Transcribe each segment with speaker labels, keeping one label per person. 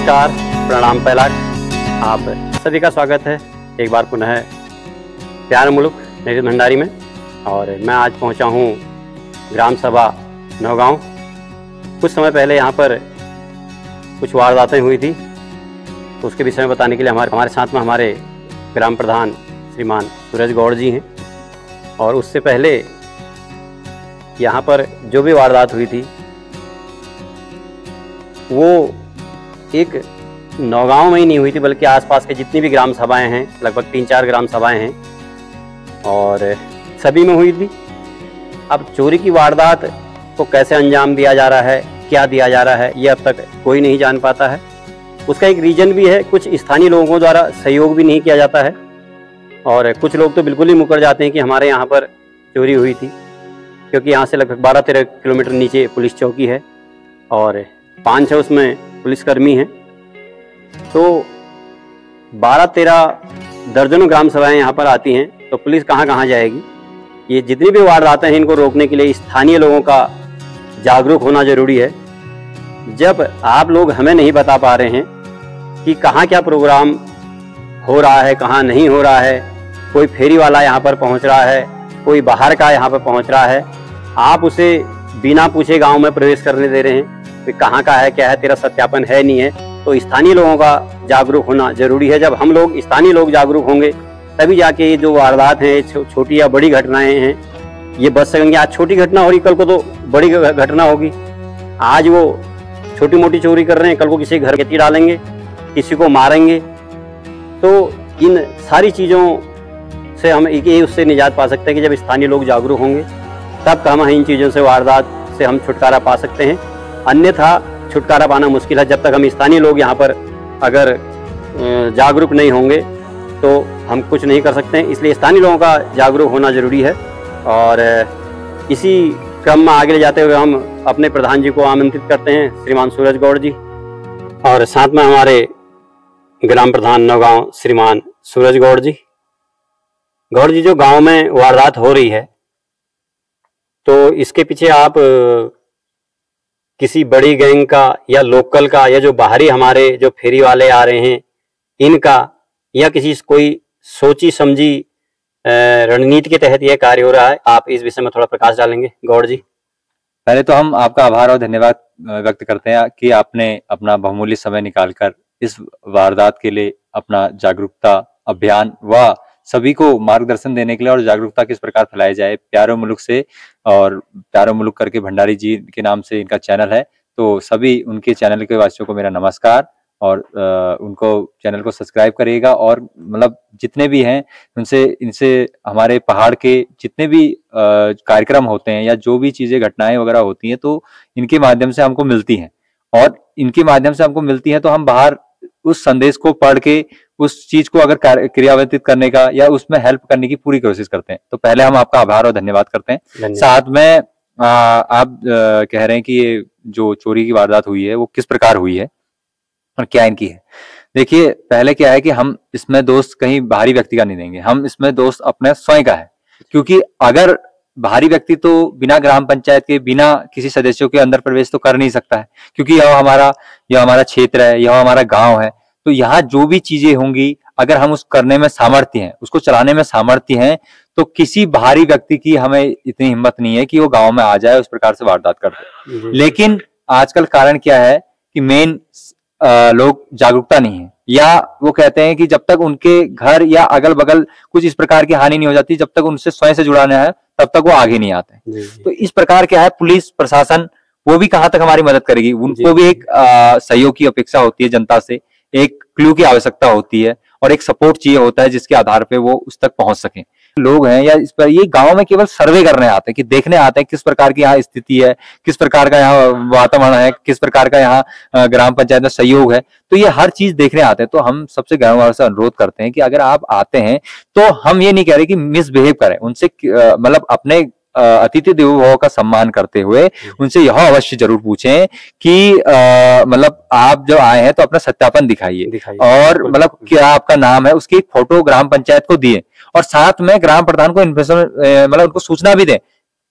Speaker 1: नमस्कार, प्रणाम पहला आप सभी का स्वागत है एक बार पुनः प्यार मुल्क नितिन भंडारी में। और मैं आज पहुंचा हूं ग्राम सभा नौगांव। कुछ समय पहले यहां पर कुछ वारदातें हुई थी, तो उसके विषय में बताने के लिए हमारे साथ में हमारे ग्राम प्रधान श्रीमान सूरज गौड़ जी हैं। और उससे पहले यहाँ पर जो भी वारदात हुई थी वो एक नौगांव में ही नहीं हुई थी, बल्कि आसपास के जितनी भी ग्राम सभाएं हैं, लगभग 3-4 ग्राम सभाएं हैं, और सभी में हुई थी। अब चोरी की वारदात को कैसे अंजाम दिया जा रहा है, क्या दिया जा रहा है, ये अब तक कोई नहीं जान पाता है। उसका एक रीजन भी है, कुछ स्थानीय लोगों द्वारा सहयोग भी नहीं किया जाता है, और कुछ लोग तो बिल्कुल ही मुकर जाते हैं कि हमारे यहाँ पर चोरी हुई थी, क्योंकि यहाँ से लगभग 12-13 किलोमीटर नीचे पुलिस चौकी है और 5-6 उसमें पुलिसकर्मी हैं। तो 12-13 दर्जनों ग्राम सभाएं यहाँ पर आती हैं, तो पुलिस कहाँ कहाँ जाएगी। ये जितनी भी वारदातें हैं, इनको रोकने के लिए स्थानीय लोगों का जागरूक होना जरूरी है। जब आप लोग हमें नहीं बता पा रहे हैं कि कहाँ क्या प्रोग्राम हो रहा है, कहाँ नहीं हो रहा है, कोई फेरी वाला यहाँ पर पहुँच रहा है, कोई बाहर का यहाँ पर पहुँच रहा है, आप उसे बिना पूछे गाँव में प्रवेश करने दे रहे हैं, कहाँ का है, क्या है, तेरा सत्यापन है नहीं है। तो स्थानीय लोगों का जागरूक होना जरूरी है। जब हम लोग स्थानीय लोग जागरूक होंगे तभी जाके ये जो वारदात हैं, छोटी या बड़ी घटनाएं हैं, ये बच सकेंगे। आज छोटी घटना हो रही, कल को तो बड़ी घटना होगी। आज वो छोटी मोटी चोरी कर रहे हैं, कल को किसी घर खेती डालेंगे, किसी को मारेंगे। तो इन सारी चीज़ों से हम उससे निजात पा सकते हैं कि जब स्थानीय लोग जागरूक होंगे तब हम इन चीज़ों से, वारदात से हम छुटकारा पा सकते हैं। अन्यथा छुटकारा पाना मुश्किल है। जब तक हम स्थानीय लोग यहाँ पर अगर जागरूक नहीं होंगे तो हम कुछ नहीं कर सकते हैं। इसलिए स्थानीय लोगों का जागरूक होना जरूरी है। और इसी क्रम में आगे ले जाते हुए हम अपने प्रधान जी को आमंत्रित करते हैं, श्रीमान सूरज गौड़ जी, और साथ में हमारे ग्राम प्रधान नौगांव श्रीमान सूरज गौड़ जी। गौड़ जी, जो गांव में वारदात हो रही है, तो इसके पीछे आप किसी बड़ी गैंग का या लोकल का, या जो बाहरी हमारे जो फेरी वाले आ रहे हैं इनका, या किसी कोई सोची समझी रणनीति के तहत यह कार्य हो रहा है, आप इस विषय में थोड़ा प्रकाश डालेंगे गौड़ जी।
Speaker 2: पहले तो हम आपका आभार और धन्यवाद व्यक्त करते हैं कि आपने अपना बहुमूल्य समय निकालकर इस वारदात के लिए अपना जागरूकता अभियान व सभी को मार्गदर्शन देने के लिए, और जागरूकता किस प्रकार फैलाई जाए प्यारो मुल्क से, और प्यारो मुल्क करके भंडारी जी के नाम से इनका चैनल है। तो सभी उनके चैनल के वासियों को मेरा नमस्कार, और उनको चैनल को सब्सक्राइब करिएगा। और मतलब जितने भी हैं इनसे हमारे पहाड़ के जितने भी कार्यक्रम होते हैं या जो भी चीजें घटनाएं वगैरह होती हैं, तो इनके माध्यम से हमको मिलती हैं, और इनके माध्यम से हमको मिलती हैं तो हम बाहर उस संदेश को पढ़ के उस चीज को अगर क्रियान्वित करने का या उसमें हेल्प करने की पूरी कोशिश करते हैं। तो पहले हम आपका आभार और धन्यवाद करते हैं। साथ में आप कह रहे हैं कि ये जो चोरी की वारदात हुई है वो किस प्रकार हुई है और क्या इनकी है। देखिए, पहले क्या है कि हम इसमें दोस्त कहीं बाहरी व्यक्ति का नहीं देंगे, हम इसमें दोस्त अपने स्वयं का है। क्योंकि अगर बाहरी व्यक्ति तो बिना ग्राम पंचायत के, बिना किसी सदस्यों के अंदर प्रवेश तो कर नहीं सकता है, क्योंकि यह हमारा क्षेत्र है, यह हमारा गांव है। तो यहाँ जो भी चीजें होंगी, अगर हम उस करने में सामर्थ्य हैं, उसको चलाने में सामर्थ्य हैं, तो किसी बाहरी व्यक्ति की हमें इतनी हिम्मत नहीं है कि वो गांव में आ जाए उस प्रकार से वारदात कर दे। लेकिन आजकल कारण क्या है कि मेन लोग जागरूकता नहीं है, या वो कहते हैं कि जब तक उनके घर या अगल बगल कुछ इस प्रकार की हानि नहीं हो जाती, जब तक उनसे स्वयं से जुड़ाना है तब तक वो आगे नहीं आते। तो इस प्रकार क्या है, पुलिस प्रशासन वो भी कहाँ तक हमारी मदद करेगी, उनको भी एक सहयोग की अपेक्षा होती है, जनता से एक क्लू की आवश्यकता होती है, और एक सपोर्ट चाहिए होता है जिसके आधार पे वो उस तक पहुंच सके। लोग हैं या इस पर ये गांव में केवल सर्वे करने आते हैं, कि देखने आते हैं किस प्रकार की यहाँ स्थिति है, किस प्रकार का यहाँ वातावरण है, किस प्रकार का यहाँ ग्राम पंचायत में सहयोग है। तो ये हर चीज देखने आते हैं। तो हम सबसे गाँव वालों से अनुरोध करते हैं कि अगर आप आते हैं तो हम ये नहीं कह रहे कि मिसबिहेव करें उनसे, मतलब अपने अतिथि देवो भव का सम्मान करते हुए उनसे यह अवश्य जरूर पूछें कि मतलब आप जब आए हैं तो अपना सत्यापन दिखाइए, और मतलब क्या आपका नाम है, उसकी एक फोटो ग्राम पंचायत को दिए, और साथ में ग्राम प्रधान को इन्फॉर्मेशन मतलब उनको सूचना भी दें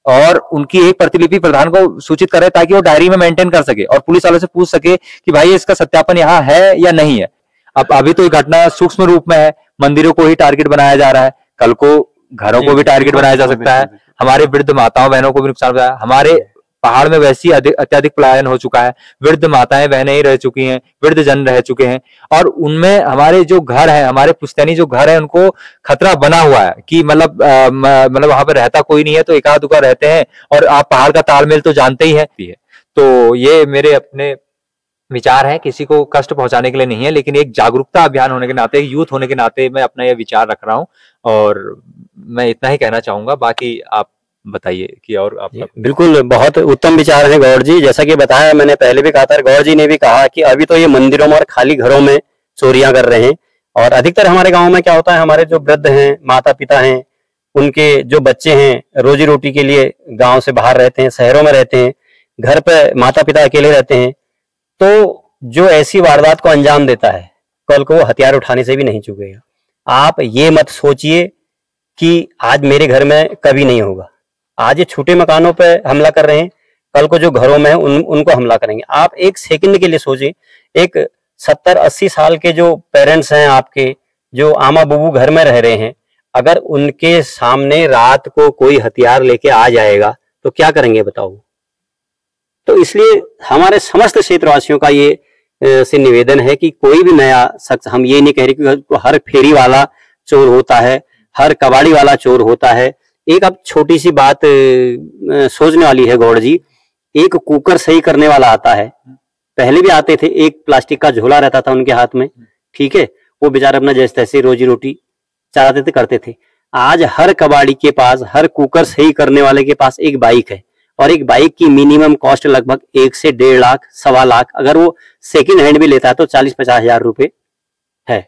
Speaker 2: और उनकी एक प्रतिलिपि प्रधान को सूचित करें ताकि वो डायरी में मेंटेन कर सके और पुलिस वालों से पूछ सके कि भाई इसका सत्यापन यहाँ है या नहीं है। अब अभी तो ये घटना सूक्ष्म रूप में है, मंदिरों को ही टारगेट बनाया जा रहा है, कल को घरों को भी टारगेट बनाया जा सकता है, हमारे वृद्ध माताओं बहनों को भी नुकसान होता है। हमारे पहाड़ में वैसे ही अत्यधिक पलायन हो चुका है, वृद्ध माताएं बहनें ही रह चुकी हैं, वृद्ध जन रह चुके हैं, और उनमें हमारे जो घर है, हमारे पुश्तैनी जो घर है, उनको खतरा बना हुआ है कि मतलब वहां पर रहता कोई नहीं है तो एकाध दुका रहते हैं, और आप पहाड़ का तालमेल तो जानते ही हैं। तो ये मेरे अपने विचार है, किसी को कष्ट पहुंचाने के लिए नहीं है, लेकिन एक जागरूकता अभियान होने के नाते, एक यूथ होने के नाते मैं अपना ये विचार रख रहा हूँ और मैं इतना ही कहना चाहूंगा। बाकी आप बताइए कि और आप।
Speaker 1: बिल्कुल, बहुत उत्तम विचार है गौड़ जी। जैसा कि बताया, मैंने पहले भी कहा था, गौड़ जी ने भी कहा कि अभी तो ये मंदिरों में और खाली घरों में चोरियां कर रहे हैं, और अधिकतर हमारे गाँव में क्या होता है, हमारे जो वृद्ध हैं, माता पिता हैं, उनके जो बच्चे हैं रोजी रोटी के लिए गाँव से बाहर रहते हैं, शहरों में रहते हैं, घर पे माता पिता अकेले रहते हैं, तो जो ऐसी वारदात को अंजाम देता है, कल को वो हथियार उठाने से भी नहीं चूकेगा। आप ये मत सोचिए कि आज मेरे घर में कभी नहीं होगा, आज ये छोटे मकानों पे हमला कर रहे हैं, कल को जो घरों में है उनको हमला करेंगे। आप एक सेकंड के लिए सोचिए, एक 70-80 साल के जो पेरेंट्स हैं आपके, जो आमा बुबू घर में रह रहे हैं, अगर उनके सामने रात को कोई हथियार लेके आ जाएगा तो क्या करेंगे बताओ। तो इसलिए हमारे समस्त क्षेत्रवासियों का ये से निवेदन है कि कोई भी नया शख्स, हम ये नहीं कह रहे कि हर फेरी वाला चोर होता है, हर कबाड़ी वाला चोर होता है। एक अब छोटी सी बात सोचने वाली है गौड़ जी, एक कुकर सही करने वाला आता है, पहले भी आते थे, एक प्लास्टिक का झोला रहता था उनके हाथ में, ठीक है, वो बेचारे अपना जैसे तैसे रोजी रोटी चलाते थे, करते थे। आज हर कबाड़ी के पास, हर कुकर सही करने वाले के पास एक बाइक है, और एक बाइक की मिनिमम कॉस्ट लगभग 1 से 1.5 लाख, 1.25 लाख, अगर वो सेकंड हैंड भी लेता है तो 40-50 हजार रुपए है।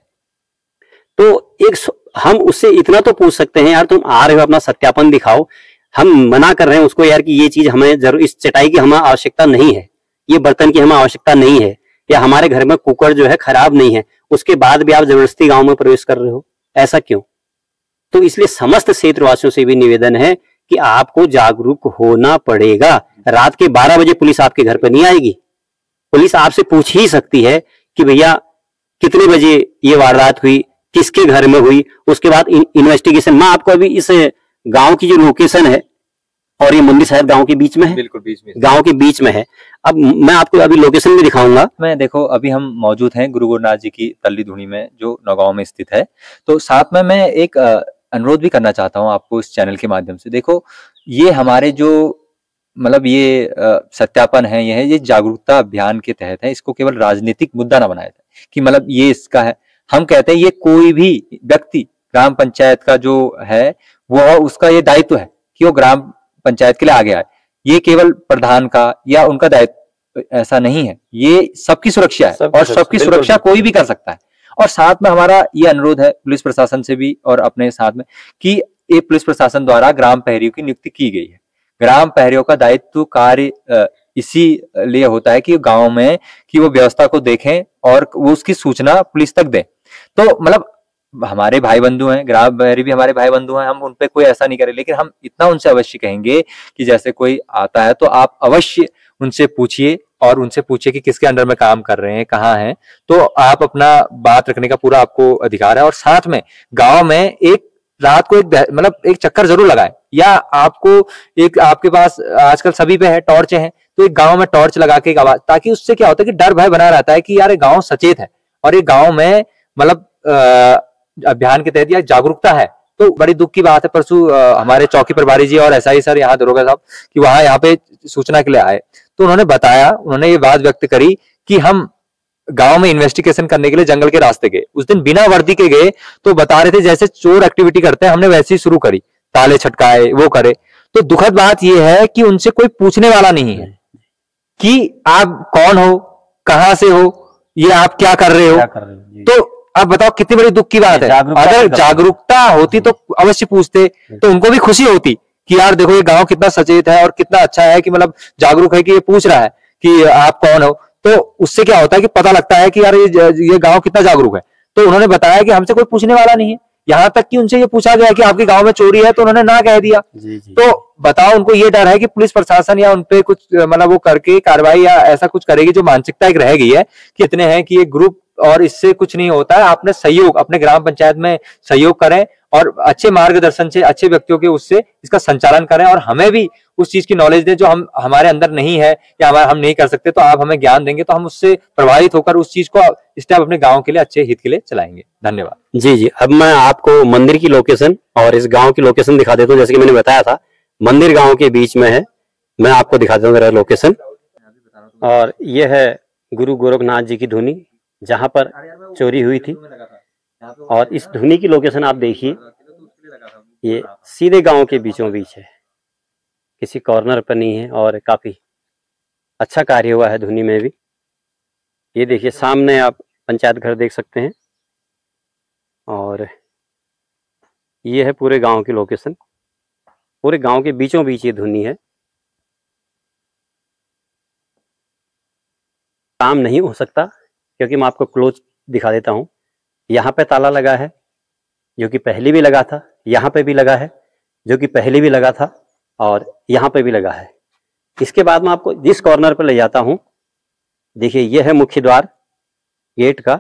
Speaker 1: तो एक हम उससे इतना तो पूछ सकते हैं, यार तुम आ रहे हो अपना सत्यापन दिखाओ। हम मना कर रहे हैं उसको यार कि ये चीज हमें जरूर, इस चटाई की हमें आवश्यकता नहीं है, ये बर्तन की हमें आवश्यकता नहीं है, या हमारे घर में कुकर जो है खराब नहीं है, उसके बाद भी आप जबरदस्ती गांव में प्रवेश कर रहे हो, ऐसा क्यों। तो इसलिए समस्त क्षेत्रवासियों से भी निवेदन है कि आपको जागरूक होना पड़ेगा। रात के 12 बजे पुलिस आपके घर पर नहीं आएगी, पुलिस आपसे पूछ ही सकती है कि भैया कितने बजे ये वारदात हुई, किसके घर में हुई, उसके बाद इन्वेस्टिगेशन। मैं आपको अभी इस गांव की जो लोकेशन है, और ये मंदिर शायद गांव के बीच में है,
Speaker 2: बिल्कुल बीच में,
Speaker 1: गांव के बीच में है। अब मैं आपको अभी लोकेशन भी दिखाऊंगा।
Speaker 2: मैं देखो, अभी हम मौजूद हैं गुरु गोरखनाथ जी की तल्ली धुनी में, जो नौगांव में स्थित है। तो साथ में मैं एक अनुरोध भी करना चाहता हूं आपको इस चैनल के माध्यम से। देखो, ये हमारे जो मतलब ये सत्यापन है, ये जागरूकता अभियान के तहत है, इसको केवल राजनीतिक मुद्दा ना बनाया जाए कि मतलब ये इसका है। हम कहते हैं ये कोई भी व्यक्ति, ग्राम पंचायत का जो है वो, उसका ये दायित्व है कि वो ग्राम पंचायत के लिए आगे आए। ये केवल प्रधान का या उनका दायित्व ऐसा नहीं है, ये सबकी सुरक्षा है, और सबकी सुरक्षा कोई भी कर सकता है। और साथ में हमारा ये अनुरोध है पुलिस प्रशासन से भी और अपने साथ में, कि ये पुलिस प्रशासन द्वारा ग्राम प्रहरियों की नियुक्ति की गई है। ग्राम प्रहरियों का दायित्व कार्य इसी लिए होता है कि गांव में कि वो व्यवस्था को देखें और वो उसकी सूचना पुलिस तक दें। तो मतलब हमारे भाई बंधु हैं, ग्राम प्रहरी भी हमारे भाई बंधु हैं, हम उन पे कोई ऐसा नहीं करें, लेकिन हम इतना उनसे अवश्य कहेंगे कि जैसे कोई आता है तो आप अवश्य उनसे पूछिए, और उनसे पूछिए कि किसके अंडर में काम कर रहे हैं, कहाँ हैं। तो आप अपना बात रखने का पूरा आपको अधिकार है। और साथ में गांव में एक रात को मतलब एक चक्कर जरूर लगाएं, या आपको एक, आपके पास आजकल सभी पे है टॉर्च है, तो एक गांव में टॉर्च लगा के एक आवाज, ताकि उससे क्या होता है कि डर भय बना रहता है कि यार गांव सचेत है, और ये गांव में मतलब अभियान के तहत या जागरूकता है। तो बड़ी दुख की बात है, परसों हमारे चौकी प्रभारी जी और एसआई सर यहाँ दरोगा साहब कि वहां यहाँ पे सूचना के लिए आए, तो उन्होंने बताया, उन्होंने ये बात व्यक्त करी कि हम गांव में इन्वेस्टिगेशन करने के लिए जंगल के रास्ते गए। उस दिन बिना वर्दी के गए, तो बता रहे थे जैसे चोर एक्टिविटी करते हैं, हमने वैसे ही शुरू करी, ताले छटकाए, वो करे। तो दुखद बात यह है कि उनसे कोई पूछने वाला नहीं है कि आप कौन हो, कहां से हो, ये आप क्या कर रहे हो। तो अब बताओ कितनी बड़ी दुख की बात है। अगर जागरूकता होती तो अवश्य पूछते, तो उनको भी खुशी होती कि यार देखो ये गांव कितना सचेत है और कितना अच्छा है कि मतलब जागरूक है कि ये पूछ रहा है कि आप कौन हो। तो उससे क्या होता है कि पता लगता है कि यार ये गांव कितना जागरूक है। तो उन्होंने बताया कि हमसे कोई पूछने वाला नहीं है, यहाँ तक कि उनसे ये पूछा गया कि आपके गांव में चोरी है, तो उन्होंने ना कह दिया।
Speaker 1: जी जी।
Speaker 2: तो बताओ, उनको ये डर है कि पुलिस प्रशासन या उनपे कुछ मतलब वो करके कार्रवाई या ऐसा कुछ करेगी। जो मानसिकता एक रह गई है कि इतने हैं कि ये ग्रुप और इससे कुछ नहीं होता है। आपने सहयोग अपने ग्राम पंचायत में सहयोग करें और अच्छे मार्गदर्शन से, अच्छे व्यक्तियों के उससे इसका संचालन करें, और हमें भी उस चीज की नॉलेज दें जो हमारे अंदर नहीं है या हम नहीं कर सकते। तो आप हमें ज्ञान देंगे तो हम उससे प्रभावित होकर उस चीज को स्टेप अपने गांव के लिए, अच्छे हित के लिए चलाएंगे। धन्यवाद।
Speaker 1: जी जी। अब मैं आपको मंदिर की लोकेशन और इस गांव की लोकेशन दिखा देता हूँ। जैसे कि मैंने बताया था, मंदिर गांव के बीच में है। मैं आपको दिखा देता हूँ मेरा लोकेशन। और यह है गुरु गोरखनाथ जी की धुनी, जहां पर चोरी हुई थी। और इस धुनी की लोकेशन आप देखिए, ये सीधे गांव के बीचों बीच है, किसी कॉर्नर पर नहीं है। और काफी अच्छा कार्य हुआ है धुनी में भी। ये देखिए सामने आप पंचायत घर देख सकते हैं। और ये है पूरे गांव की लोकेशन। पूरे गांव के बीचों बीच ये धुनी है। काम नहीं हो सकता क्योंकि मैं आपको क्लोज दिखा देता हूं। यहाँ पे ताला लगा है जो कि पहले भी लगा था, यहाँ पे भी लगा है जो कि पहले भी लगा था, और यहाँ पे भी लगा है। इसके बाद मैं आपको जिस कॉर्नर पर ले जाता हूँ, देखिए ये है मुख्य द्वार गेट का,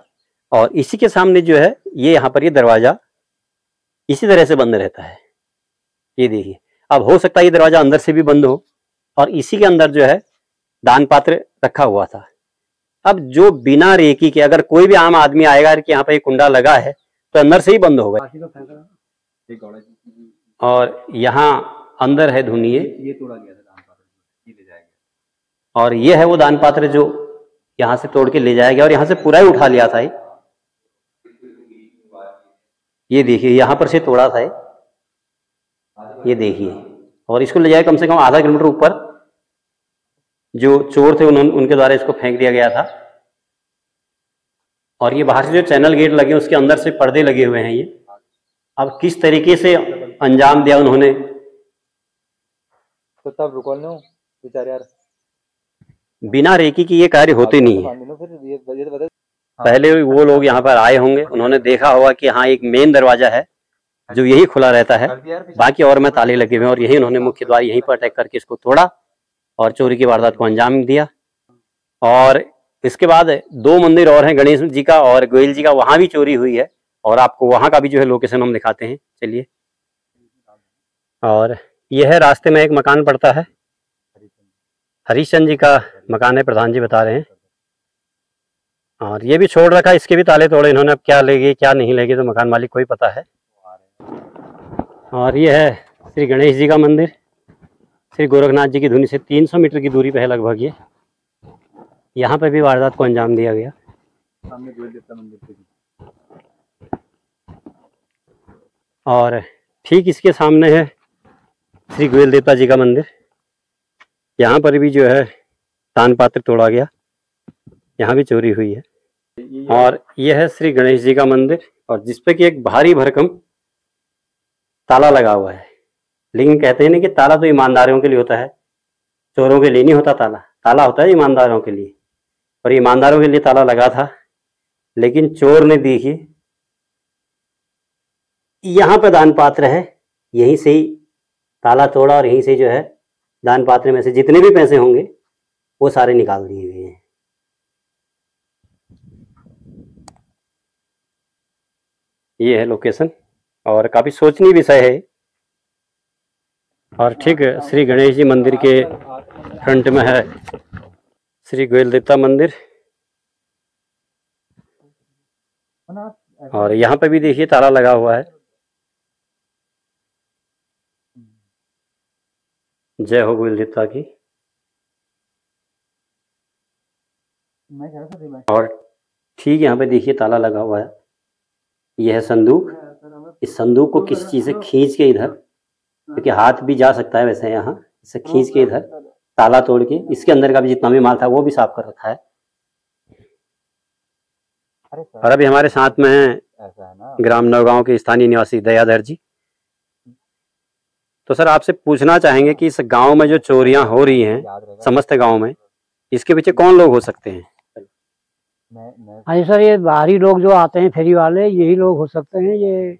Speaker 1: और इसी के सामने जो है ये यहाँ पर ये दरवाजा इसी तरह से बंद रहता है। ये देखिए, अब हो सकता है ये दरवाजा अंदर से भी बंद हो, और इसी के अंदर जो है दान पात्र रखा हुआ था। अब जो बिना रेकी के अगर कोई भी आम आदमी आएगा कि यहाँ पे कुंडा लगा है तो अंदर से ही बंद होगा। और यहाँ अंदर है धुनिये, ये तोड़ा गया था दान पात्र, ये ले जाएगा। और ये है वो दान पात्र जो यहाँ से तोड़ के ले जाया गया, और यहाँ से पूरा ही उठा लिया था। ये देखिए यहाँ पर से तोड़ा था ये देखिए, और इसको ले जाए कम से कम आधा किलोमीटर ऊपर। जो चोर थे उनके द्वारा इसको फेंक दिया गया था। और ये बाहर से जो चैनल गेट लगे उसके अंदर से पर्दे लगे हुए हैं। ये अब किस तरीके से अंजाम दिया उन्होंने,
Speaker 2: तो तब रुको लो बेचारे यार,
Speaker 1: बिना रेकी की ये कार्य होते नहीं है। पहले वो लोग यहाँ पर आए होंगे, उन्होंने देखा होगा कि हाँ एक मेन दरवाजा है जो यही खुला रहता है, बाकी और में ताले लगे हुए हैं, और यही उन्होंने मुख्य द्वार यहीं पर अटैक करके इसको तोड़ा और चोरी की वारदात को अंजाम दिया। और इसके बाद 2 मंदिर और हैं, गणेश जी का और गोयल जी का, वहां भी चोरी हुई है। और आपको वहां का भी जो है लोकेशन हम दिखाते हैं, चलिए। और यह है रास्ते में एक मकान पड़ता है, हरीशचंद जी का मकान है, प्रधान जी बता रहे हैं। और ये भी छोड़ रखा, इसके भी ताले तोड़े इन्होंने। अब क्या लेंगे क्या नहीं लेंगे तो मकान मालिक को ही पता है। और ये है श्री गणेश जी का मंदिर, श्री गोरखनाथ जी की धुनी से 300 मीटर की दूरी पे है लगभग ये। यहाँ पे भी वारदात को अंजाम दिया गया। और ठीक इसके सामने है श्री गोयल देवता जी का मंदिर। यहाँ पर भी जो है दान पात्र तोड़ा गया, यहाँ भी चोरी हुई है। और यह है श्री गणेश जी का मंदिर, और जिसपे कि एक भारी भरकम ताला लगा हुआ है। लेकिन कहते हैं ना कि ताला तो ईमानदारों के लिए होता है, चोरों के लिए नहीं होता। ताला ताला होता है ईमानदारों के लिए, और ईमानदारों के लिए ताला लगा था। लेकिन चोर ने देखिए यहाँ पे दान पात्र है, यहीं से ही ताला तोड़ा, और यहीं से जो है दान पात्र में से जितने भी पैसे होंगे वो सारे निकाल दिए गए हैं। ये है लोकेशन, और काफी सोचनीय विषय है। और ठीक श्री गणेश जी मंदिर के फ्रंट में है श्री गोयल देवता मंदिर। और यहाँ पे भी देखिए ताला लगा हुआ है। जय हो गोयल देवता की। और ठीक यहाँ पे देखिए ताला लगा हुआ है। यह है संदूक। इस संदूक को किसी चीज से खींच के इधर, क्योंकि हाथ भी जा सकता है वैसे, यहाँ इसे खींच के इधर ताला तोड़ के इसके अंदर का भी जितना भी माल था वो भी साफ कर रखा है। और अभी हमारे साथ में है ग्राम नौगांव के स्थानीय निवासी दयाधर जी। तो सर आपसे पूछना चाहेंगे कि इस गांव में जो चोरियां हो रही हैं समस्त गांव में, इसके पीछे कौन लोग हो सकते हैं?
Speaker 3: हाँ जी सर, ये बाहरी लोग जो आते हैं फेरी वाले, यही लोग हो सकते हैं। ये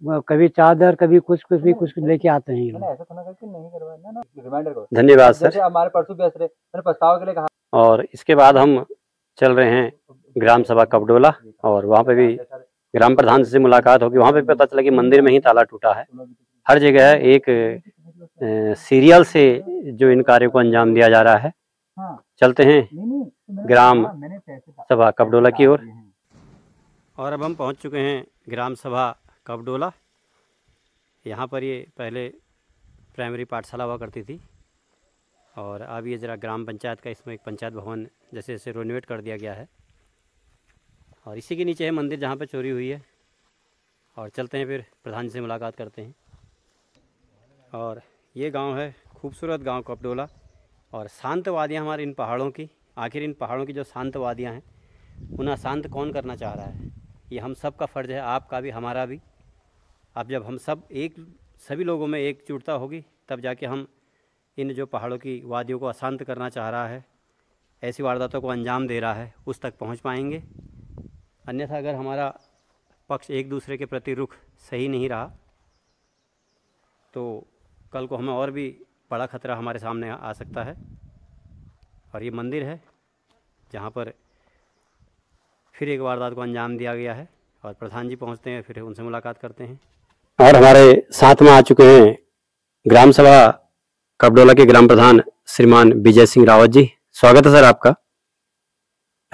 Speaker 3: कभी चादर, कभी कुछ भी कुछ लेके आते हैं ये लोग।
Speaker 2: ऐसा तो ना करके नहीं करवाना ना, रिमाइंडर करो।
Speaker 1: धन्यवाद सर।
Speaker 2: जैसे हमारे परसों भी ऐसे मैंने पछतावा के लिए कहा।
Speaker 1: और इसके बाद हम चल रहे हैं ग्राम सभा कपडोला, और वहाँ पे भी ग्राम प्रधान से मुलाकात होगी। वहाँ पे पता चला कि मंदिर में ही ताला टूटा है। हर जगह एक सीरियल से जो इन कार्यों को अंजाम दिया जा रहा है। चलते हैं ग्राम सभा कपडोला की ओर। और अब हम पहुँच चुके हैं ग्राम सभा कपडोला। यहाँ पर ये पहले प्राइमरी पाठशाला हुआ करती थी, और अब ये ज़रा ग्राम पंचायत का, इसमें एक पंचायत भवन जैसे जैसे रेनोवेट कर दिया गया है। और इसी के नीचे है मंदिर जहाँ पे चोरी हुई है। और चलते हैं फिर प्रधान से मुलाकात करते हैं। और ये गांव है, खूबसूरत गांव कपडोला, और शांत वादियाँ हमारे इन पहाड़ों की। आखिर इन पहाड़ों की जो शांत वादियाँ हैं, उन्हें शांत कौन करना चाह रहा है? ये हम सब का फ़र्ज़ है, आपका भी हमारा भी। अब जब हम सब सभी लोगों में एकजुटता होगी, तब जाके हम इन जो पहाड़ों की वादियों को अशांत करना चाह रहा है, ऐसी वारदातों को अंजाम दे रहा है, उस तक पहुंच पाएंगे। अन्यथा अगर हमारा पक्ष एक दूसरे के प्रति रुख सही नहीं रहा, तो कल को हमें और भी बड़ा खतरा हमारे सामने आ सकता है। और ये मंदिर है जहाँ पर फिर एक वारदात को अंजाम दिया गया है। और प्रधान जी पहुँचते हैं, फिर उनसे मुलाकात करते हैं। और हमारे साथ में आ चुके हैं ग्राम सभा कपडोला के ग्राम प्रधान श्रीमान विजय सिंह रावत जी। स्वागत है सर आपका।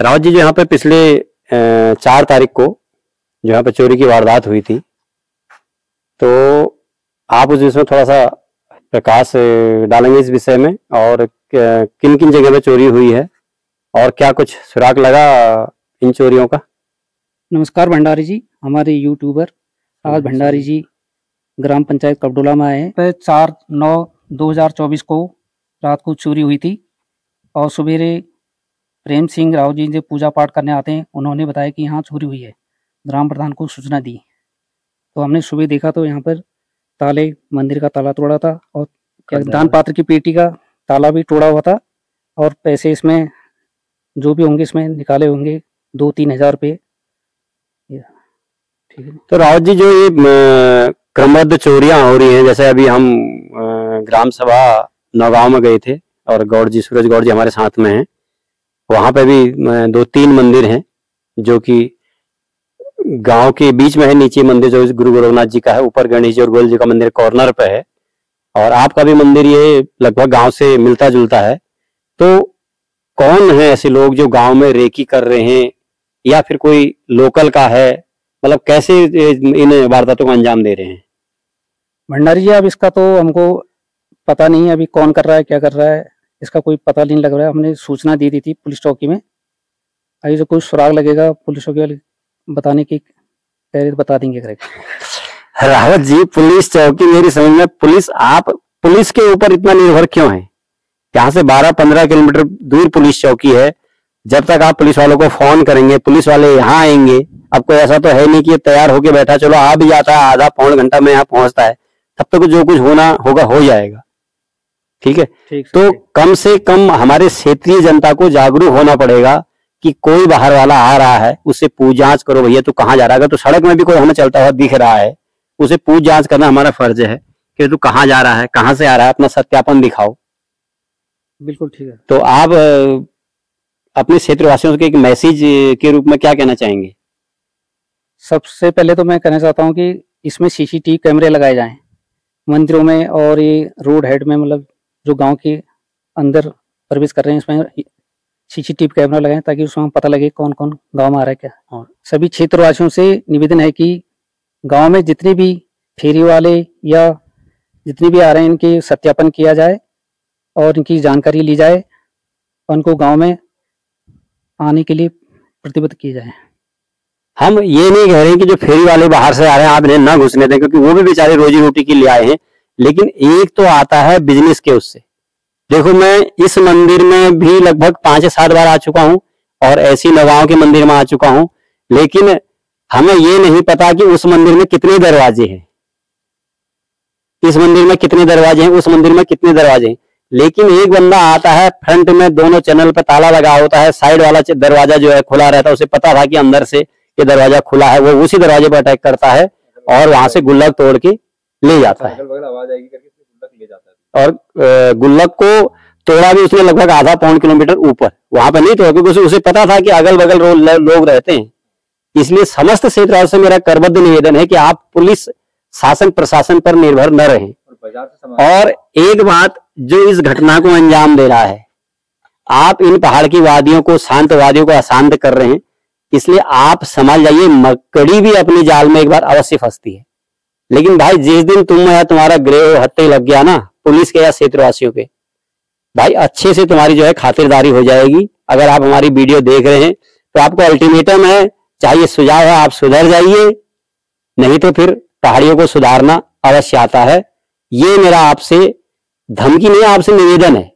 Speaker 1: रावत जी, जो यहाँ पे पिछले 4 तारीख को जो यहाँ पे चोरी की वारदात हुई थी, तो आप उस विषय में थोड़ा सा प्रकाश डालेंगे इस विषय में, और किन किन जगह पे चोरी हुई है और क्या कुछ सुराग लगा इन चोरियों का?
Speaker 3: नमस्कार भंडारी जी, हमारे यूट्यूबर आज भंडारी जी ग्राम पंचायत कपडोला में आए हैं। 4/9/2024 को रात को चोरी हुई थी, और सवेरे प्रेम सिंह राव जी जो पूजा पाठ करने आते हैं, उन्होंने बताया कि यहाँ चोरी हुई है। ग्राम प्रधान को सूचना दी, तो हमने सुबह देखा तो यहाँ पर ताले, मंदिर का ताला तोड़ा था, और क्या दान पात्र की पेटी का ताला भी तोड़ा हुआ था, और पैसे इसमें जो भी होंगे इसमें निकाले होंगे 2-3 हज़ार रुपये। ठीक है।
Speaker 1: तो रावत जी, जो ये क्रमबद्ध चोरियां हो रही हैं, जैसे अभी हम ग्राम सभा नौगांव में गए थे, और गौड़ जी, सूरज गौड़ जी हमारे साथ में हैं। वहां पे भी 2-3 मंदिर हैं जो कि गांव के बीच में है। नीचे मंदिर जो गुरु गोरखनाथ जी का है, ऊपर गणेश जी और गोयल जी का मंदिर कॉर्नर पे है, और आपका भी मंदिर ये लगभग गांव से मिलता जुलता है। तो कौन है ऐसे लोग जो गांव में रेकी कर रहे हैं, या फिर कोई लोकल का है? मतलब कैसे इन वारदातों को अंजाम दे रहे हैं?
Speaker 3: भंडारी जी, अब इसका तो हमको पता नहीं है अभी कौन कर रहा है, क्या कर रहा है, इसका कोई पता नहीं लग रहा है। हमने सूचना दी थी पुलिस चौकी में। अभी जो कोई सुराग लगेगा पुलिस चौकी वाले बताने की बता देंगे।
Speaker 1: रावत जी, पुलिस चौकी, मेरी समझ में आप पुलिस के ऊपर इतना निर्भर क्यों है? यहाँ से 12-15 किलोमीटर दूर पुलिस चौकी है। जब तक आप पुलिस वालों को फोन करेंगे, पुलिस वाले यहाँ आएंगे। अब कोई ऐसा तो है नहीं कि तैयार होके बैठा, चलो आ भी जाता है, आधा पौन घंटा में यहाँ पहुंचता है, तब तक जो कुछ होना होगा हो जाएगा। ठीक है। तो कम से कम हमारे क्षेत्रीय जनता को जागरूक होना पड़ेगा कि कोई बाहर वाला आ रहा है, उससे पूछ जांच करो, भैया तू कहाँ जा रहा है। तो सड़क में भी कोई हमें चलता हुआ दिख रहा है, उसे पूछ जांच करना हमारा फर्ज है कि तू कहाँ जा रहा है, कहाँ से आ रहा है, अपना सत्यापन दिखाओ।
Speaker 3: बिल्कुल ठीक है।
Speaker 1: तो आप अपने क्षेत्रवासियों के एक मैसेज के रूप में क्या कहना चाहेंगे?
Speaker 3: सबसे पहले तो मैं कहना चाहता हूँ कि इसमें सीसीटीवी कैमरे लगाए जाएं मंदिरों में, और ये रोड हेड में, मतलब जो गांव के अंदर प्रवेश कर रहे हैं, इसमें सीसीटीवी कैमरा लगाएं, ताकि उसमें पता लगे कौन कौन गांव में आ रहा है क्या। और सभी क्षेत्रवासियों से निवेदन है कि गांव में जितने भी फेरी वाले या जितने भी आ रहे हैं, इनके सत्यापन किया जाए और इनकी जानकारी ली जाए, और उनको गाँव में आने के लिए प्रतिबद्ध किया जाए।
Speaker 1: हम ये नहीं कह रहे कि जो फेरी वाले बाहर से आ रहे हैं आप इन्हें ना घुसने दें, क्योंकि वो भी बेचारे रोजी रोटी के लिए आए हैं। लेकिन एक तो आता है बिजनेस के उससे। देखो, मैं इस मंदिर में भी लगभग 5 या 7 बार आ चुका हूं, और ऐसी नगांव के मंदिर में आ चुका हूं, लेकिन हमें ये नहीं पता कि उस मंदिर में कितने दरवाजे हैं, इस मंदिर में कितने दरवाजे हैं, उस मंदिर में कितने दरवाजे हैं। लेकिन एक बंदा आता है, फ्रंट में दोनों चैनल पे ताला लगा होता है, साइड वाला दरवाजा जो है खुला रहता है, उसे पता था कि अंदर से ये दरवाजा खुला है, वो उसी दरवाजे पर अटैक करता है और वहां से गुल्लक तोड़ के ले जाता है।
Speaker 2: आवाज आएगी करके गुल्लक ले जाता है।
Speaker 1: और गुल्लक को तोड़ा भी उसने लगभग आधा पौन किलोमीटर ऊपर, वहां पर नहीं तोड़ा क्योंकि उसे पता था कि अगल बगल लोग रहते हैं। इसलिए समस्त क्षेत्रवासियों से मेरा करबद्ध निवेदन है कि आप पुलिस शासन प्रशासन पर निर्भर न रहें। और एक बात, जो इस घटना को अंजाम दे रहा है, आप इन पहाड़ की वादियों को, शांतवादियों को अशांत कर रहे हैं, इसलिए आप समझ जाइए मकड़ी भी अपने जाल में एक बार अवश्य फंसती है। लेकिन भाई जिस दिन तुम या तुम्हारा ग्रह हत्या लग गया ना पुलिस के या क्षेत्रवासियों के, भाई अच्छे से तुम्हारी जो है खातिरदारी हो जाएगी। अगर आप हमारी वीडियो देख रहे हैं तो आपको अल्टीमेटम है, चाहिए सुझाव है, आप सुधर जाइए, नहीं तो फिर पहाड़ियों को सुधारना अवश्य आता है। ये मेरा आपसे धमकी नहीं, आपसे निवेदन है,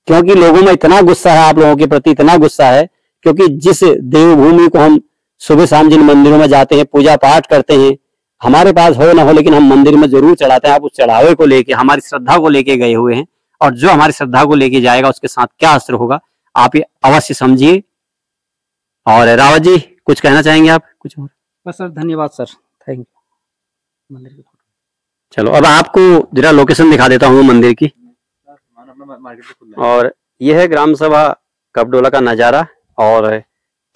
Speaker 1: क्योंकि लोगों में इतना गुस्सा है, आप लोगों के प्रति इतना गुस्सा है, क्योंकि जिस देवभूमि को हम सुबह शाम जिन मंदिरों में जाते हैं, पूजा पाठ करते हैं, हमारे पास हो ना हो लेकिन हम मंदिर में जरूर चढ़ाते हैं। आप उस चढ़ावे को लेके, हमारी श्रद्धा को लेके गए हुए हैं, और जो हमारी श्रद्धा को लेके जाएगा उसके साथ क्या असर होगा आप ये अवश्य समझिए। और रावत जी कुछ कहना चाहेंगे आप? कुछ और?
Speaker 3: बस सर, धन्यवाद सर, थैंक यू। मंदिर की
Speaker 1: चलो अब आपको जरा लोकेशन दिखा देता हूँ मंदिर की। और यह है ग्राम सभा कपडोला का नज़ारा, और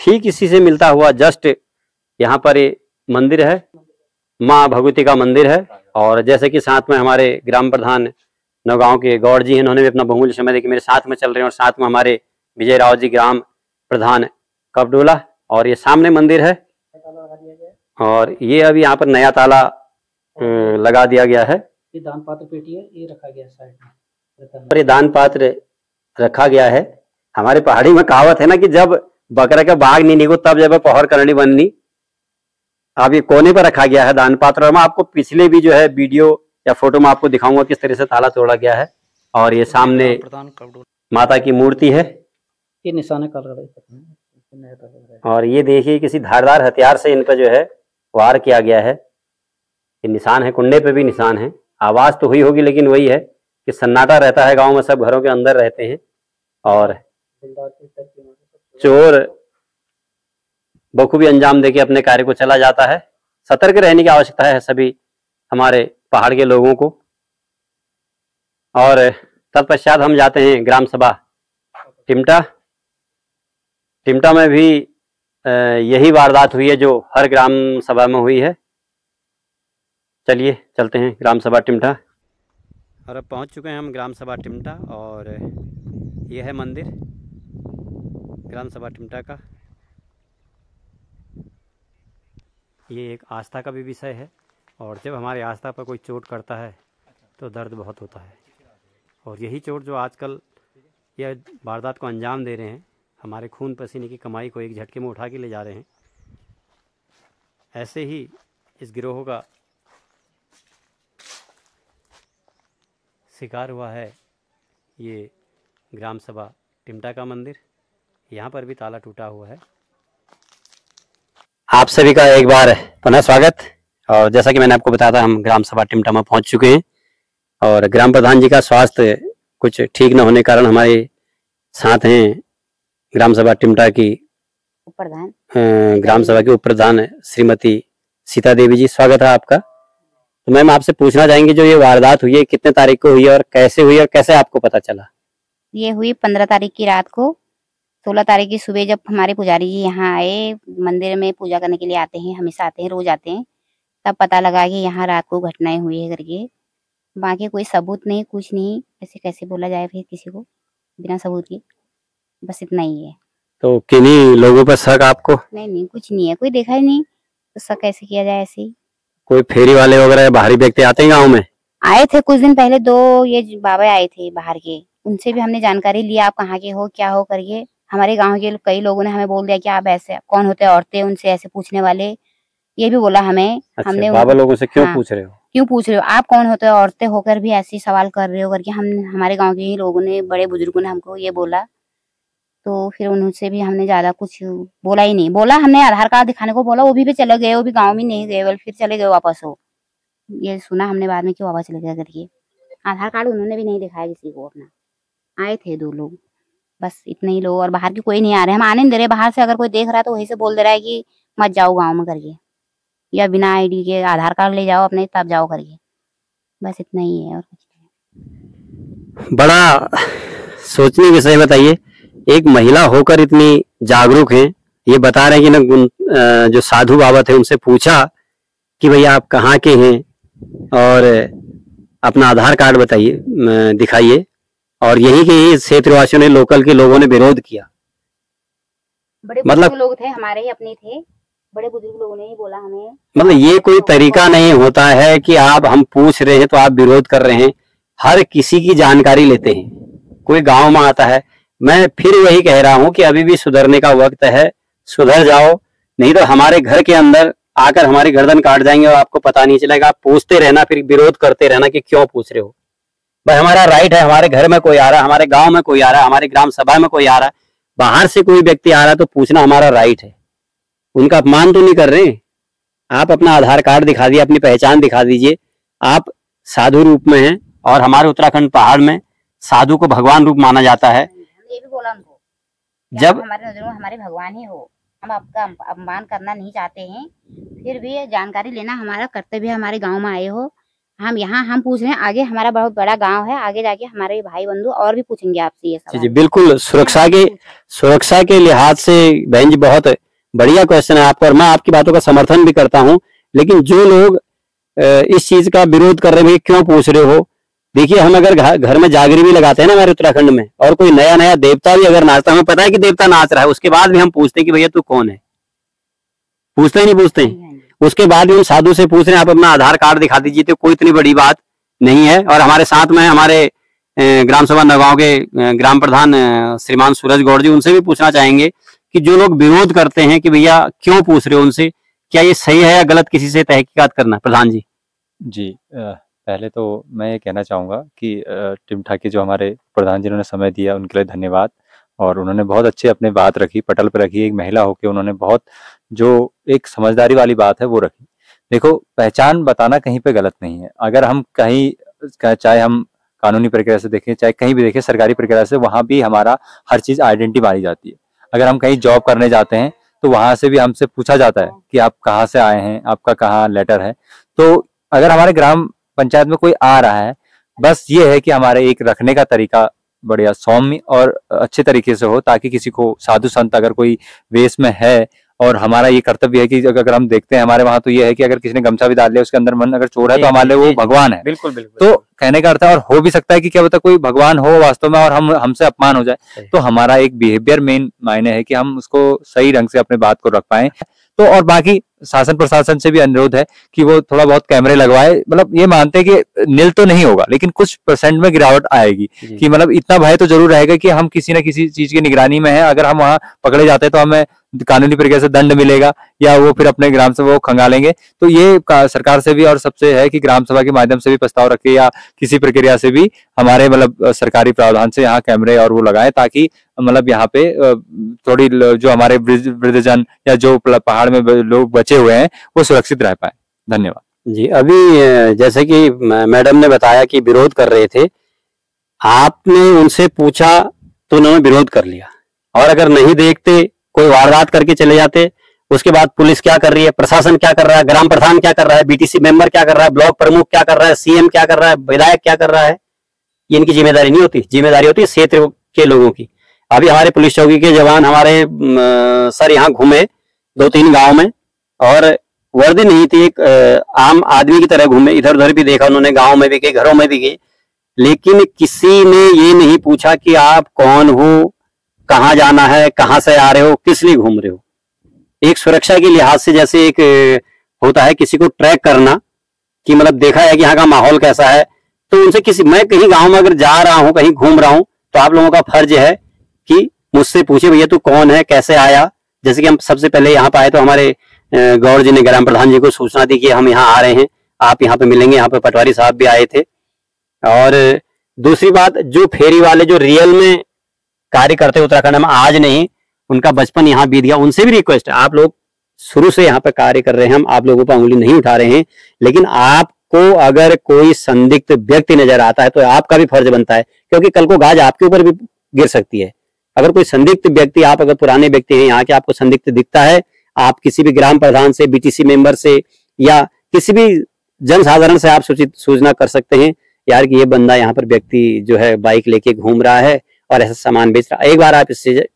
Speaker 1: ठीक इसी से मिलता हुआ जस्ट यहाँ पर ये मंदिर है, माँ भगवती का मंदिर है। और जैसे कि साथ में हमारे ग्राम प्रधान नौगांव के गौड़ जी हैं, इन्होंने भी अपना बहुमूल्य समय देकर मेरे साथ में चल रहे हैं, और साथ में हमारे विजय राव जी ग्राम प्रधान कपडोला। और ये सामने मंदिर है, और ये अभी यहाँ पर नया ताला लगा दिया गया है।
Speaker 3: ये दान पात्र पेटी है, ये रखा गया साइड में,
Speaker 1: और ये दान पात्र रखा गया है। हमारे पहाड़ी में कहावत है ना कि जब बकरा का बाघ नहीं निको तब जब पहर करनी बननी। अब ये कोने पर रखा गया है दान पात्र, और मैं आपको पिछले भी जो है वीडियो या फोटो में आपको दिखाऊंगा किस तरह से ताला तोड़ा गया है। और ये सामने माता की मूर्ति है,
Speaker 3: ये निशाने कर रहा है।
Speaker 1: और ये देखिए किसी धारदार हथियार से इन पर जो है वार किया गया है। ये निशान है, कुंडे पे भी निशान है। आवाज तो हुई होगी लेकिन वही है कि सन्नाटा रहता है गांव में, सब घरों के अंदर रहते हैं, और चोर बखूबी अंजाम देके अपने कार्य को चला जाता है। सतर्क रहने की आवश्यकता है सभी हमारे पहाड़ के लोगों को। और तत्पश्चात हम जाते हैं ग्राम सभा टिमटा। टिमटा में भी यही वारदात हुई है जो हर ग्राम सभा में हुई है। चलिए चलते हैं ग्राम सभा टिमटा। और अब पहुंच चुके हैं हम ग्राम सभा टिमटा, और यह है मंदिर ग्राम सभा टिमटा का। ये एक आस्था का भी विषय है, और जब हमारी आस्था पर कोई चोट करता है तो दर्द बहुत होता है। और यही चोट जो आजकल यह वारदात को अंजाम दे रहे हैं, हमारे खून पसीने की कमाई को एक झटके में उठा के ले जा रहे हैं। ऐसे ही इस गिरोह का शिकार हुआ है ये ग्राम सभा टिमटा का मंदिर। यहाँ पर भी ताला टूटा हुआ है। आप सभी का एक बार पुनः स्वागत। और जैसा कि मैंने आपको बताया था, हम ग्राम सभा टिमटा में पहुंच चुके हैं, और ग्राम प्रधान जी का स्वास्थ्य कुछ ठीक न होने के कारण हमारे साथ हैं ग्राम सभा टिमटा की
Speaker 4: प्रधान,
Speaker 1: ग्राम सभा की उप प्रधान श्रीमती सीता देवी जी। स्वागत है आपका। तो मैम आपसे पूछना चाहेंगे, जो ये वारदात हुई है कितने तारीख को हुई है और कैसे हुई और कैसे आपको पता चला?
Speaker 4: ये हुई 15 तारीख की रात को। 16 तारीख की सुबह जब हमारे पुजारी जी यहाँ आए, मंदिर में पूजा करने के लिए आते हैं, हमेशा आते हैं, रोज आते हैं, तब पता लगा कि यहाँ रात को घटनाएं हुई है करके। बाकी कोई सबूत नहीं, कुछ नहीं, ऐसे कैसे बोला जाए फिर किसी को बिना सबूत के, बस इतना ही है।
Speaker 1: तो किन्हीं लोगों पर शक आपको?
Speaker 4: नहीं, कुछ नहीं है, कोई देखा ही नहीं, तो शक कैसे किया जाए? ऐसे ही
Speaker 1: कोई फेरी वाले वगैरह बाहरी व्यक्ति आते हैं गाँव में?
Speaker 4: आए थे कुछ दिन पहले, 2 ये बाबा आए थे बाहर के, उनसे भी हमने जानकारी लिया, आप कहाँ के हो, क्या हो करके। हमारे गांव के कई लोगों ने हमें बोल दिया कि आप ऐसे कौन होते हैं औरतें उनसे ऐसे पूछने वाले, ये भी बोला हमें।
Speaker 1: अच्छा,
Speaker 4: हमने
Speaker 1: बाबा लोगों से क्यों पूछ रहे हो?
Speaker 4: क्यों पूछ रहे हो, आप कौन होते हो औरतें होकर भी ऐसे सवाल कर रहे हो करके हमारे गांव के ही लोगों ने, बड़े बुजुर्गों ने हमको ये बोला। तो फिर उनसे भी हमने ज्यादा कुछ बोला ही नहीं। बोला हमने आधार कार्ड दिखाने को बोला, वो भी चले गए, वो भी गाँव में नहीं गए, फिर चले गए वापस। हो ये सुना हमने बाद में कि वापस चले गए करके। आधार कार्ड उन्होंने भी नहीं दिखाया किसी को अपना। आए थे 2 लोग, बस इतने ही लोग, और बाहर की कोई नहीं आ रहे। हम आने नहीं दे रहे बाहर से, अगर कोई देख रहा है तो वहीं से बोल दे रहा है कि मत जाओ गांव में करके। या बिना आईडी के आधार कार्ड ले जाओ अपने तब जाओ करके, बस इतना ही है और कुछ नहीं।
Speaker 1: बड़ा सोचने की विषय बताइए, एक महिला होकर इतनी जागरूक हैं, ये बता रहे हैं कि ना जो साधु बाबा थे उनसे पूछा कि भैया आप कहाँ के हैं और अपना आधार कार्ड बताइए, दिखाइए, और यही के ही क्षेत्रवासियों ने, लोकल के लोगों ने विरोध किया।
Speaker 4: बड़े बुजुर्ग लोग थे, हमारे ही अपने थे, बड़े बुजुर्ग लोगों ने ही बोला हमें।
Speaker 1: मतलब ये कोई तरीका नहीं होता है कि आप हम पूछ रहे हैं तो आप विरोध कर रहे हैं, हर किसी की जानकारी लेते हैं। कोई गांव में आता है, मैं फिर वही कह रहा हूं कि अभी भी सुधरने का वक्त है, सुधर जाओ, नहीं तो हमारे घर के अंदर आकर हमारी गर्दन काट जाएंगे और आपको पता नहीं चलेगा। आप पूछते रहना, फिर विरोध करते रहना कि क्यों पूछ रहे हो। भाई हमारा राइट है, हमारे घर में कोई आ रहा है, हमारे गांव में कोई आ रहा है, हमारी ग्राम सभा में कोई आ रहा है, बाहर से कोई व्यक्ति आ रहा है तो पूछना हमारा राइट है। उनका अपमान तो नहीं कर रहे। आप अपना आधार कार्ड दिखा दीजिए, अपनी पहचान दिखा दीजिए, आप साधु रूप में हैं, और हमारे उत्तराखंड पहाड़ में साधु को भगवान रूप माना जाता है।
Speaker 4: ये भी बोला उनको,
Speaker 1: जब
Speaker 4: हमारे नजरों में हमारे भगवान ही हो, हम आपका अपमान करना नहीं चाहते हैं, फिर भी जानकारी लेना हमारा कर्तव्य है। हमारे गांव में आए हो, हम यहाँ हम पूछ रहे हैं, आगे हमारा बहुत बड़ा गांव है, आगे जाके हमारे भाई बंधु और भी पूछेंगे आपसे ये सवाल।
Speaker 1: जी बिल्कुल, सुरक्षा के लिहाज से बहन जी बहुत बढ़िया क्वेश्चन है आपका, और मैं आपकी बातों का समर्थन भी करता हूं। लेकिन जो लोग इस चीज का विरोध कर रहे हैं, क्यों पूछ रहे हो, देखिए हम अगर घर में जागरी भी लगाते हैं ना हमारे उत्तराखंड में, और कोई नया नया देवता भी अगर नाचता है, हमें पता है कि देवता नाच रहा है, उसके बाद भी हम पूछते हैं कि भैया तू कौन है। पूछते ही नहीं पूछते हैं। उसके बाद भी हम साधु से पूछ रहे हैं आप अपना आधार कार्ड दिखा दीजिए, तो कोई इतनी बड़ी बात नहीं है। और हमारे साथ में हमारे ग्राम सभा नगांव के ग्राम प्रधान श्रीमान सूरज गौड़ जी, उनसे भी पूछना चाहेंगे कि जो लोग विरोध करते हैं कि भैया क्यों पूछ रहे हो, उनसे क्या ये सही है या गलत किसी से तहकीकात करना। प्रधान जी।
Speaker 2: जी पहले तो मैं ये कहना चाहूँगा कि टिम ठाके जो हमारे प्रधान जिन्होंने समय दिया उनके लिए धन्यवाद, और उन्होंने बहुत अच्छे अपने बात रखी, पटल पर रखी, एक महिला होकर उन्होंने बहुत जो एक समझदारी वाली बात है वो रखी। देखो, पहचान बताना कहीं पे गलत नहीं है। अगर हम कहीं, चाहे हम कानूनी प्रक्रिया से देखें, चाहे कहीं भी देखें सरकारी प्रक्रिया से, वहाँ भी हमारा हर चीज़ आइडेंटिटी मानी जाती है। अगर हम कहीं जॉब करने जाते हैं तो वहाँ से भी हमसे पूछा जाता है कि आप कहाँ से आए हैं, आपका कहाँ लेटर है। तो अगर हमारे ग्राम पंचायत में कोई आ रहा है, बस ये है कि हमारे एक रखने का तरीका बढ़िया सौम्य और अच्छे तरीके से हो, ताकि किसी को साधु संत अगर कोई वेश में है, और हमारा ये कर्तव्य है कि अगर हम देखते हैं हमारे वहाँ तो ये है कि अगर किसी ने गमछा भी डाल लिया, उसके अंदर मन अगर चोर है तो हमारे लिए वो भगवान है।
Speaker 1: बिल्कुल बिल्कुल।
Speaker 2: तो कहने का अर्थ है, और हो भी सकता है कि क्या पता कोई भगवान हो वास्तव में और हमसे अपमान हो जाए, तो हमारा एक बिहेवियर मेन मायने है कि हम उसको सही ढंग से अपने बात को रख पाए। तो और बाकी शासन प्रशासन से भी अनुरोध है कि वो थोड़ा बहुत कैमरे लगवाए। मतलब ये मानते हैं कि नील तो नहीं होगा, लेकिन कुछ % में गिरावट आएगी, कि मतलब इतना भय तो जरूर रहेगा कि हम किसी न किसी चीज की निगरानी में है, अगर हम वहां पकड़े जाते हैं तो हमें कानूनी प्रक्रिया से दंड मिलेगा, या वो फिर अपने ग्राम सभा को खंगालेंगे। तो ये सरकार से भी और सबसे है कि ग्राम सभा के माध्यम से भी प्रस्ताव रखे, या किसी प्रक्रिया से भी हमारे मतलब सरकारी प्रावधान से यहाँ कैमरे और वो लगाए, ताकि मतलब यहाँ पे थोड़ी जो हमारे वृद्धजन या जो पहाड़ में लोग बचे हुए हैं वो सुरक्षित रह पाए। धन्यवाद
Speaker 1: जी। अभी जैसे कि मैडम ने बताया कि विरोध कर रहे थे, आपने उनसे पूछा तो उन्होंने विरोध कर लिया, और अगर नहीं देखते कोई वारदात करके चले जाते, उसके बाद पुलिस क्या कर रही है, प्रशासन क्या कर रहा है, ग्राम प्रधान क्या कर रहा है, बीटीसी मेंबर क्या कर रहा है, ब्लॉक प्रमुख क्या कर रहा है, सीएम क्या कर रहा है, विधायक क्या कर रहा है, ये इनकी जिम्मेदारी नहीं होती। जिम्मेदारी होती है क्षेत्र के लोगों की। अभी हमारे पुलिस चौकी के जवान हमारे सर यहाँ घूमे 2-3 गांव में, और वर्दी नहीं थी, एक आम आदमी की तरह घूमे, इधर उधर भी देखा उन्होंने, गांव में भी गए, घरों में भी गए, लेकिन किसी ने ये नहीं पूछा कि आप कौन हो, कहाँ जाना है, कहाँ से आ रहे हो, किस लिए घूम रहे हो। एक सुरक्षा के लिहाज से जैसे एक होता है किसी को ट्रैक करना, कि मतलब देखा है कि यहाँ का माहौल कैसा है, तो उनसे किसी, मैं कहीं गांव में अगर जा रहा हूँ, कहीं घूम रहा हूँ, तो आप लोगों का फर्ज है कि मुझसे पूछे भैया तू कौन है, कैसे आया। जैसे कि हम सबसे पहले यहाँ पे आए तो हमारे गौड़ जी ने, ग्राम प्रधान जी को सूचना दी कि हम यहाँ आ रहे हैं, आप यहाँ पे मिलेंगे। यहाँ पे पटवारी साहब भी आए थे। और दूसरी बात, जो फेरी वाले जो रियल में कार्य करते उत्तराखंड में, आज नहीं, उनका बचपन यहाँ बीत गया, उनसे भी रिक्वेस्ट है, आप लोग शुरू से यहाँ पे कार्य कर रहे हैं, हम आप लोगों पर उंगली नहीं उठा रहे हैं, लेकिन आपको अगर कोई संदिग्ध व्यक्ति नजर आता है तो आपका भी फर्ज बनता है, क्योंकि कल को गाज आपके ऊपर भी गिर सकती है। अगर कोई संदिग्ध व्यक्ति, आप अगर पुराने व्यक्ति हैं यहाँ के, आपको संदिग्ध दिखता है, आप किसी भी ग्राम प्रधान से, बीटीसी मेंबर से, या किसी भी जनसाधारण से आप सूचित सूचना कर सकते हैं यार कि ये बंदा यहाँ पर व्यक्ति जो है बाइक लेके घूम रहा है और ऐसा सामान बेच रहा है। एक बार आप इससे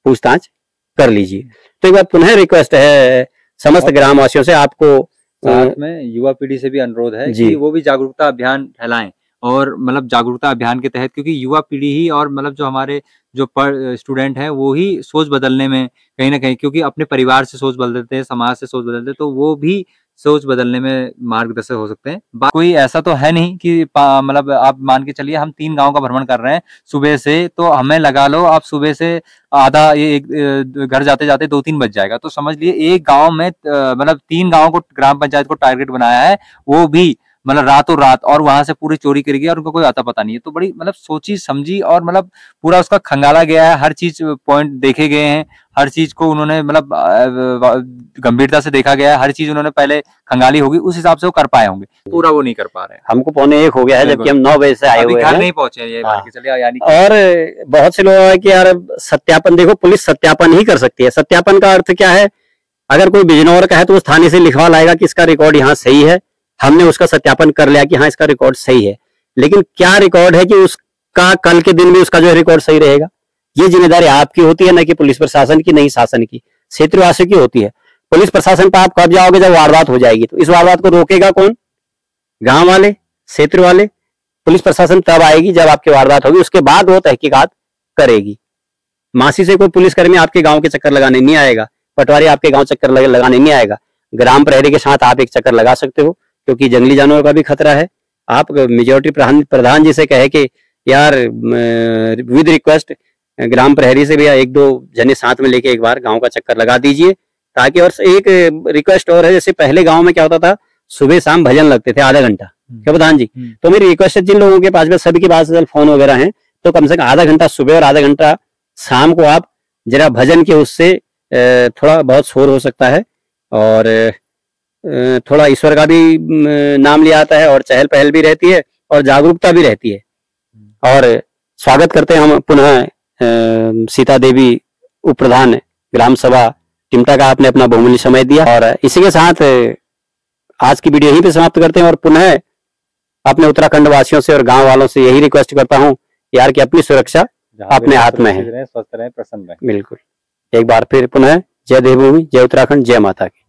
Speaker 1: पूछताछ कर लीजिए। तो एक बार पुनः रिक्वेस्ट है समस्त ग्रामवासियों से, आपको
Speaker 2: साथ में युवा पीढ़ी से भी अनुरोध है कि वो भी जागरूकता अभियान फैलाएं और मतलब जागरूकता अभियान के तहत, क्योंकि युवा पीढ़ी ही और मतलब जो हमारे जो स्टूडेंट हैं वो ही सोच बदलने में कहीं ना कहीं, क्योंकि अपने परिवार से सोच बदलते हैं, समाज से सोच बदलते हैं, तो वो भी सोच बदलने में मार्गदर्शक हो सकते हैं। कोई ऐसा तो है नहीं कि मतलब आप मान के चलिए हम 3 गांव का भ्रमण कर रहे हैं सुबह से, तो हमें लगा लो आप सुबह से आधा ये घर जाते जाते 2-3 बज जाएगा, तो समझ लिए एक गांव में मतलब 3 गांव को ग्राम पंचायत को टारगेट बनाया है, वो भी मतलब रातों रात, और वहां से पूरी चोरी करी गई और उनको कोई आता पता नहीं है। तो बड़ी मतलब सोची समझी और मतलब पूरा उसका खंगाला गया है, हर चीज पॉइंट देखे गए हैं, हर चीज को उन्होंने मतलब गंभीरता से देखा गया है, हर चीज उन्होंने पहले खंगाली होगी, उस हिसाब से वो कर पाए होंगे, पूरा वो नहीं कर पा रहे हैं।
Speaker 1: हमको 12:45 हो गया है, जबकि हम 9 बजे से आए हुए हैं,
Speaker 2: नहीं पहुंचे ये मान के चलिए। यानी
Speaker 1: और बहुत से लोग हैं कि यार सत्यापन, देखो पुलिस सत्यापन ही कर सकती है। सत्यापन का अर्थ क्या है? अगर कोई बिजनौर का है तो उस थाने से लिखवा लाएगा कि इसका रिकॉर्ड यहाँ सही है, हमने उसका सत्यापन कर लिया कि हाँ इसका रिकॉर्ड सही है। लेकिन क्या रिकॉर्ड है कि उसका कल के दिन में उसका जो रिकॉर्ड सही रहेगा? ये जिम्मेदारी आपकी होती है, न कि पुलिस प्रशासन की, नहीं शासन की, क्षेत्रवासियों की होती है। पुलिस प्रशासन पर आप कब जाओगे? जब वारदात हो जाएगी। तो इस वारदात को रोकेगा कौन? गांव वाले, क्षेत्र वाले। पुलिस प्रशासन तब आएगी जब आपकी वारदात होगी, उसके बाद वो तहकीकात करेगी। मासी से कोई पुलिसकर्मी आपके गांव के चक्कर लगाने नहीं आएगा, पटवारी आपके गांव चक्कर लगाने नहीं आएगा। ग्राम प्रहरी के साथ आप एक चक्कर लगा सकते हो, क्योंकि जंगली जानवरों का भी खतरा है। आप मेजोरिटी प्रधान जी से कहे कि यार विद रिक्वेस्ट ग्राम प्रहरी से भी 1-2 जने साथ में लेके एक बार गांव का चक्कर लगा दीजिए, ताकि। और एक रिक्वेस्ट और है, जैसे पहले गांव में क्या होता था, सुबह शाम भजन लगते थे आधा घंटा, क्या प्रधान जी? तो मेरी रिक्वेस्ट है, जिन लोगों के पास में सभी के पास फोन वगैरह है, तो कम से कम आधा घंटा सुबह और आधा घंटा शाम को आप जरा भजन के, उससे थोड़ा बहुत शोर हो सकता है और थोड़ा ईश्वर का भी नाम लिया आता है और चहल पहल भी रहती है और जागरूकता भी रहती है। और स्वागत करते हैं हम पुनः सीता देवी उप प्रधान ग्राम सभा टिमटा का, आपने अपना बहुमूल्य समय दिया। और इसी के साथ आज की वीडियो यहीं पे समाप्त करते हैं और पुनः अपने उत्तराखंड वासियों से और गांव वालों से यही रिक्वेस्ट करता हूं यार कि अपनी सुरक्षा अपने हाथ में है,
Speaker 2: स्वस्थ रहे, प्रसन्न रहे।
Speaker 1: बिल्कुल। एक बार फिर पुनः जय देवभूमि, जय उत्तराखंड, जय माता की।